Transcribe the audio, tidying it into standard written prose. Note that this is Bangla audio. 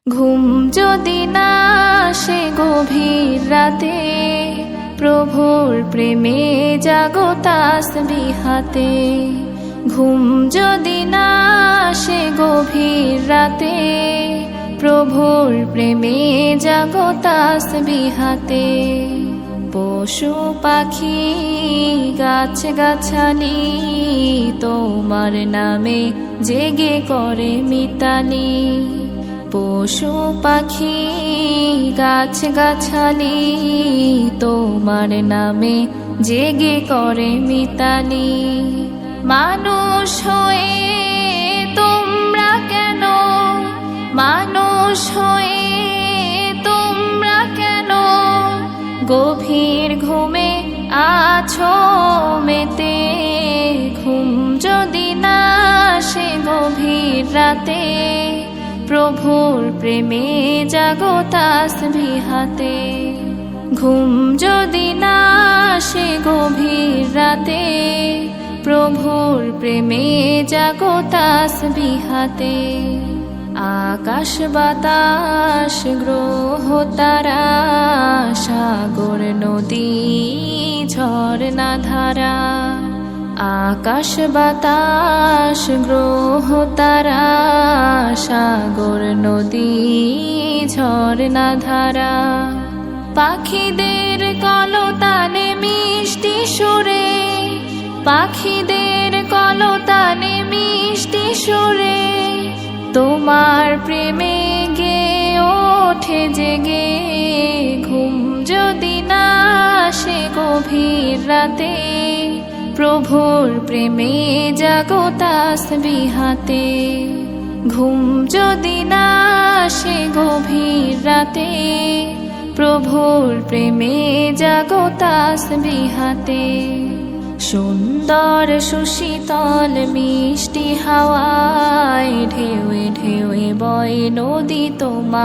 ঘুম যদি না আসে গভীর রাতে, প্রভুর প্রেমে জাগো তাসবিহ হাতে। ঘুম যদি না আসে গভীর রাতে, প্রভুর প্রেমে জাগো তাসবিহ হাতে। পশু পাখি গাছ গাছালি তোমার নামে জেগে করে মিতালি। পশু পাখি গাছ গাছালি তোমার নামে জেগে করে মিতালি। মানুষ হয়ে তোমরা কেন, মানুষ হয়ে তোমরা কেন গভীর ঘুমে আছো মেতে। ঘুম যদি না আসে গভীর রাতে, প্রভুর প্রেমে জাগো তাসবিহ হাতে। ঘুম যদি না আসে গভীর রাতে, প্রভুর প্রেমে জাগো তাসবিহ হাতে। আকাশ বাতাস গ্রহ তারা, সাগর নদী ঝরনা ধারা। আকাশ বাতাস গ্রহ তারা, সাগর নদী ঝরনা ধারা। পাখিদের কলতানে মিষ্টি সুরে, পাখিদের কলতানে মিষ্টি সুরে তোমার প্রেমে গে ওঠে জেগে। ঘুম যদি না আসে গভীর রাতে, প্রভুর প্রেমে জাগো তাসবিহ হাতে। ঘুম যদি না আসে গভীর রাতে, প্রভুর প্রেমে জাগো তাসবিহ হাতে। সুন্দর সুশীতল মিষ্টি হাওয়ায় ঢেউয়ে ঢেউয়ে বয় নদী তোমার।